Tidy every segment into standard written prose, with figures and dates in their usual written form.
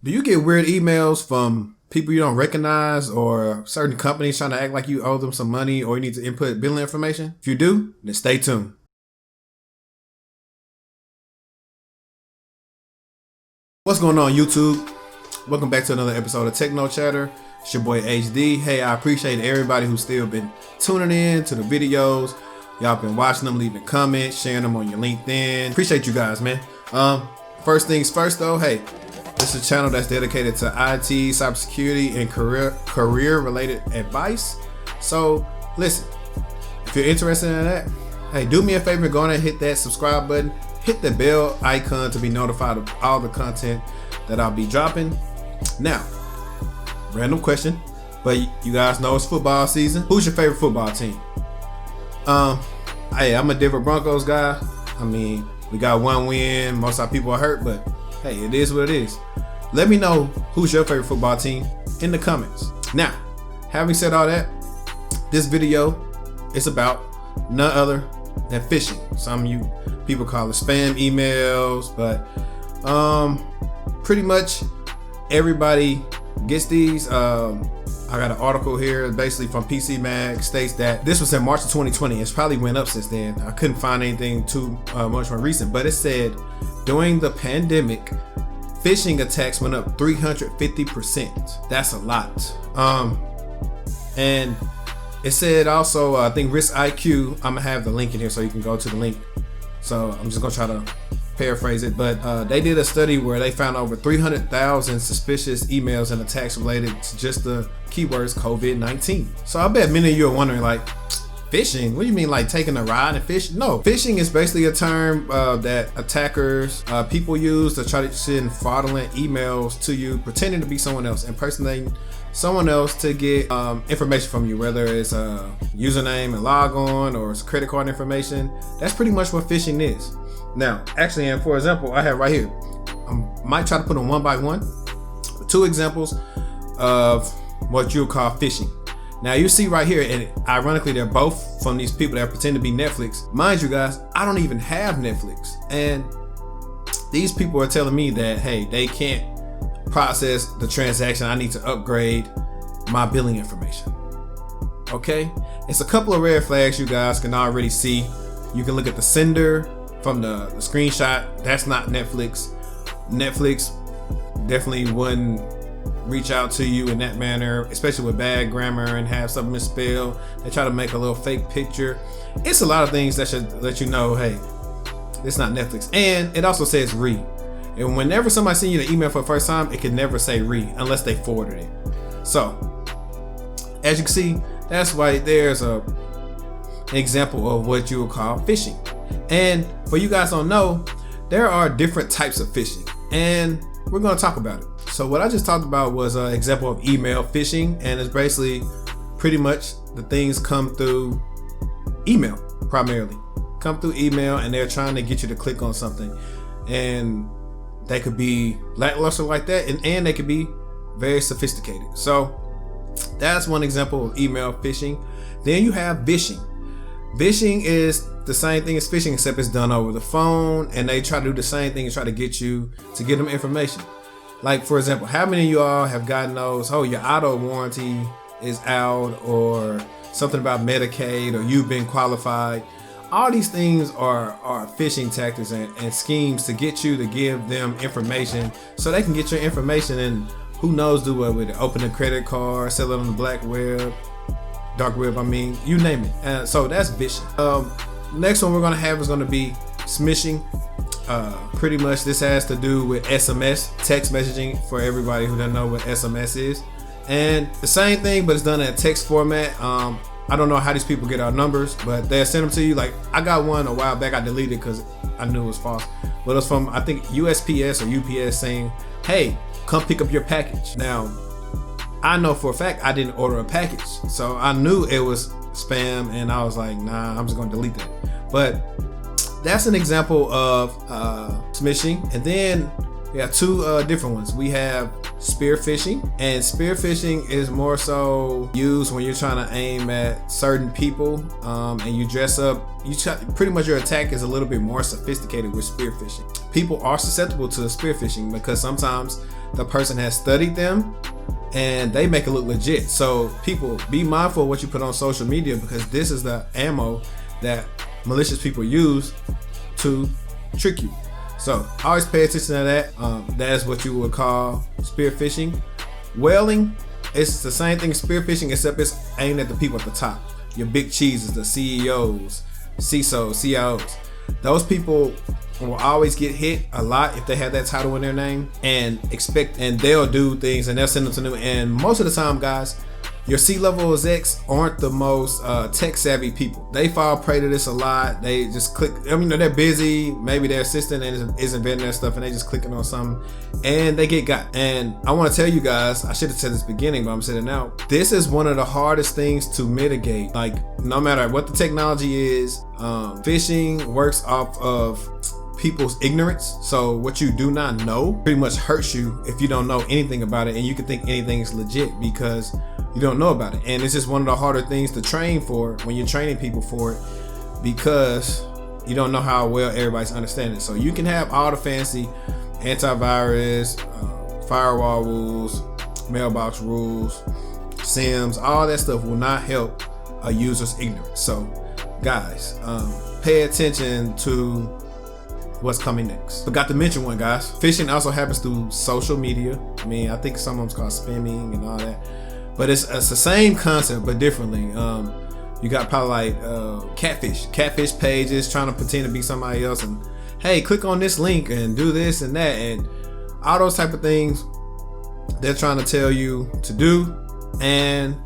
Do you get weird emails from people you don't recognize or certain companies trying to act like you owe them some money or you need to input billing information? If you do, then stay tuned. What's going on, YouTube? Welcome back to another episode of Techno Chatter. It's your boy HD. Hey, I appreciate everybody who's still been tuning in to the videos. Y'all been watching them, leaving comments, sharing them on your LinkedIn. Appreciate you guys, man. First things first though, hey, this is a channel that's dedicated to IT, cybersecurity, and career related advice. So listen, if you're interested in that, hey, do me a favor, go on and hit that subscribe button, hit the bell icon to be notified of all the content that I'll be dropping. Now, random question, but you guys know it's football season. Who's your favorite football team? Hey, I'm a Denver Broncos guy. I mean, we got one win. Most of our people are hurt, but hey, it is what it is. Let me know who's your favorite football team in the comments. Now, having said all that, this video is about none other than phishing. Some of you people call it spam emails, but pretty much everybody gets these. I got an article here basically from PCMAG, states that this was in March of 2020. It's probably went up since then. I couldn't find anything too much more recent, but it said during the pandemic, phishing attacks went up 350%. That's a lot. And it said also, I think Risk IQ, I'm gonna have the link in here so you can go to the link. So I'm just gonna try to paraphrase it, but they did a study where they found over 300,000 suspicious emails and attacks related to just the keywords COVID-19. So I bet many of you are wondering, like, phishing? What do you mean, like taking a ride and fish? No, phishing is basically a term that attackers, people use to try to send fraudulent emails to you, pretending to be someone else, impersonating someone else to get information from you, whether it's a username and log on or it's credit card information. That's pretty much what phishing is. Now, actually, and for example, I have right here, I might try to put them one by one, 2 examples of what you'll call phishing. Now you see right here, and ironically, they're both from these people that pretend to be Netflix. Mind you guys, I don't even have Netflix. And these people are telling me that, hey, they can't process the transaction. I need to upgrade my billing information. Okay? It's a couple of red flags you guys can already see. You can look at the sender from the screenshot. That's not Netflix. Netflix definitely wouldn't reach out to you in that manner, especially with bad grammar and have something misspelled. They try to make a little fake picture. It's a lot of things that should let you know, hey, it's not Netflix. And it also says re. And whenever somebody sends you the email for the first time, it can never say re unless they forwarded it. So, as you can see, that's why there's an example of what you would call phishing. And for you guys don't know, there are different types of phishing, and we're going to talk about it. So what I just talked about was an example of email phishing, and it's basically pretty much the things come through email, primarily. Come through email, and they're trying to get you to click on something. And they could be lackluster like that, and they could be very sophisticated. So that's one example of email phishing. Then you have vishing. Vishing is the same thing as phishing, except it's done over the phone, and they try to do the same thing and try to get you to give them information. Like, for example, how many of you all have gotten those, oh, your auto warranty is out, or something about Medicaid, or you've been qualified? All these things are phishing tactics and schemes to get you to give them information so they can get your information, and who knows, do what with it. Open a credit card, sell it on the black web, dark web, I mean, you name it. So that's phishing. Next one we're going to have is going to be smishing. Pretty much this has to do with SMS, text messaging, for everybody who doesn't know what SMS is. And the same thing, but it's done in a text format. I don't know how these people get our numbers, but they'll send them to you. Like, I got one a while back, I deleted it because I knew it was false. But it was from, I think, USPS or UPS saying, hey, come pick up your package. Now, I know for a fact I didn't order a package, so I knew it was spam, and I was like, nah, I'm just gonna delete that. But that's an example of smishing. And then we have 2 different ones. We have spearfishing, and spearfishing is more so used when you're trying to aim at certain people, and you dress up. Pretty much your attack is a little bit more sophisticated with spearfishing. People are susceptible to spearfishing because sometimes the person has studied them and they make it look legit. So people, be mindful of what you put on social media, because this is the ammo that malicious people use to trick you. So always pay attention to that. That is what you would call spearfishing. Welding, it's the same thing as spearfishing, except it's aimed at the people at the top. Your big cheeses, the CEOs, CISOs, CIOs. Those people will always get hit a lot if they have that title in their name, and they'll do things and they'll send them to new. And most of the time, guys, your C-level execs aren't the most tech savvy people. They fall prey to this a lot. They just click. I mean, they're busy. Maybe their assistant is inventing their stuff and they just clicking on something and they get got. And I want to tell you guys, I should have said this at the beginning, but I'm saying it now. This is one of the hardest things to mitigate. Like, no matter what the technology is, phishing works off of people's ignorance. So what you do not know pretty much hurts you if you don't know anything about it, and you can think anything is legit because you don't know about it. And it's just one of the harder things to train for when you're training people for it, because you don't know how well everybody's understanding it. So you can have all the fancy antivirus, firewall rules, mailbox rules, SIMs, all that stuff will not help a user's ignorance. So guys, pay attention to what's coming next. Forgot to mention one, guys. Phishing also happens through social media. I mean, I think some of them's called spamming and all that, but it's the same concept but differently. You got probably like catfish pages trying to pretend to be somebody else, and hey, click on this link and do this and that, and all those type of things they're trying to tell you to do, and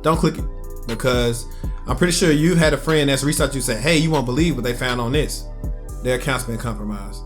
don't click it, because I'm pretty sure you had a friend that's reached out to you and said, hey, you won't believe what they found on this. Their account's been compromised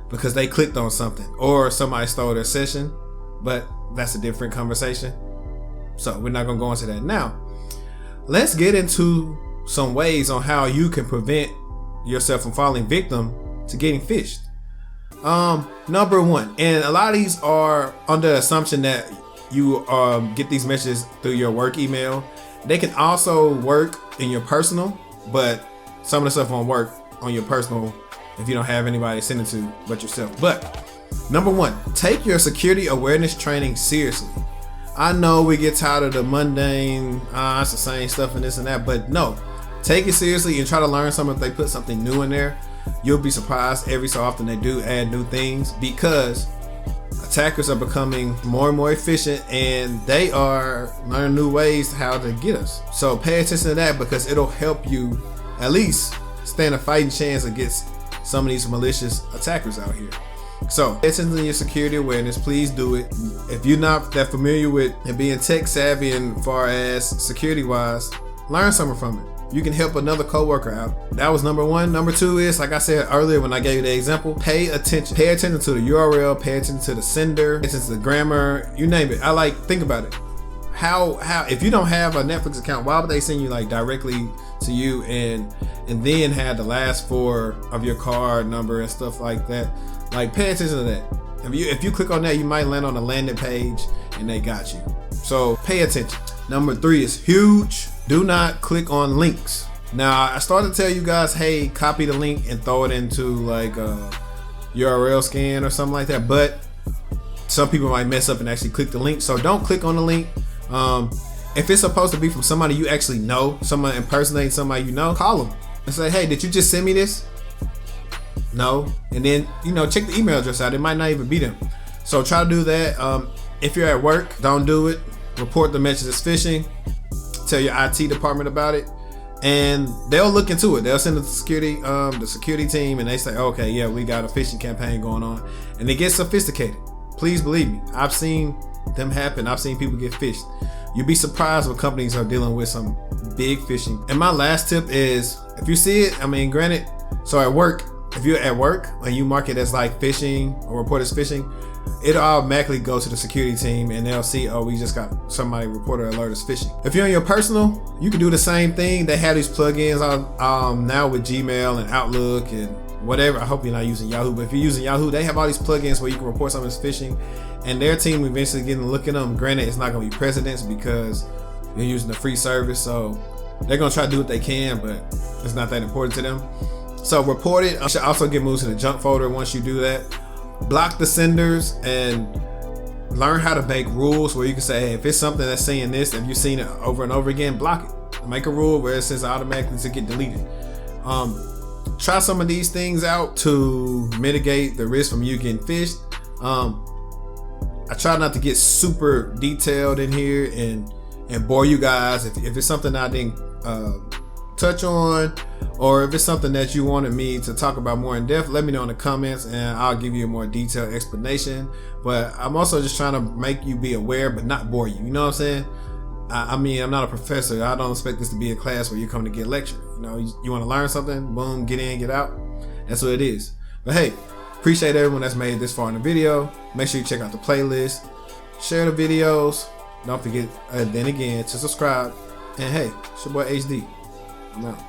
because they clicked on something, or somebody stole their session, but that's a different conversation. So we're not gonna go into that now. Let's get into some ways on how you can prevent yourself from falling victim to getting phished. Number one, and a lot of these are under the assumption that you get these messages through your work email. They can also work in your personal, but some of the stuff won't work on your personal if you don't have anybody to send it to but yourself. But number one, take your security awareness training seriously. I know we get tired of the mundane, it's the same stuff and this and that, but no, take it seriously and try to learn something. If they put something new in there, you'll be surprised every so often they do add new things, because attackers are becoming more and more efficient and they are learning new ways how to get us. So pay attention to that, because it'll help you at least stand a fighting chance against some of these malicious attackers out here. So pay attention to your security awareness. Please do it. If you're not that familiar with and being tech savvy and far as security wise, learn something from it. You can help another coworker out. That was number one. Number two is, like I said earlier when I gave you the example, pay attention. Pay attention to the URL, pay attention to the sender, pay attention to the grammar, you name it. Think about it. How if you don't have a Netflix account, why would they send you like directly to you and then have the last four of your card number and stuff like that? Like, pay attention to that. If you click on that, you might land on a landing page and they got you. So pay attention. Number three is huge. Do not click on links. Now, I started to tell you guys, hey, copy the link and throw it into like a URL scan or something like that, but some people might mess up and actually click the link. So don't click on the link. If it's supposed to be from somebody you actually know, someone impersonating somebody you know, call them and say, hey, did you just send me this? No. And then, check the email address out. It might not even be them. So try to do that. If you're at work, don't do it. Report the message as phishing. Tell your IT department about it, and they'll look into it. They'll send it to the security team, and they say, okay, yeah, we got a phishing campaign going on, and it gets sophisticated. Please believe me, I've seen them happen. I've seen people get phished. You'd be surprised what companies are dealing with some big phishing. And my last tip is, if you see it, granted, so at work, if you're at work and you mark it as like phishing or report as phishing, it'll automatically go to the security team and they'll see, oh, we just got somebody reported alert as phishing. If you're on your personal, you can do the same thing. They have these plugins on now with Gmail and Outlook and whatever. I hope you're not using Yahoo, but if you're using Yahoo, they have all these plugins where you can report something as phishing, and their team eventually getting a look at them. Granted, it's not going to be precedence because you're using the free service, so they're going to try to do what they can, but it's not that important to them. So report it. It should also get moved to the junk folder once you do that. Block the senders and learn how to make rules where you can say, hey, if it's something that's saying this, if you've seen it over and over again, block it. Make a rule where it says automatically to get deleted. Try some of these things out to mitigate the risk from you getting phished. I try not to get super detailed in here and bore you guys. If it's something I didn't touch on, or if it's something that you wanted me to talk about more in depth, let me know in the comments and I'll give you a more detailed explanation. But I'm also just trying to make you be aware but not bore you. You know what I'm saying? I mean, I'm not a professor. I don't expect this to be a class where you come to get lectured. You know, you want to learn something, boom, get in, get out. That's what it is. But hey, appreciate everyone that's made it this far in the video. Make sure you check out the playlist, share the videos. Don't forget, then again, to subscribe. And hey, it's your boy HD. I'm out.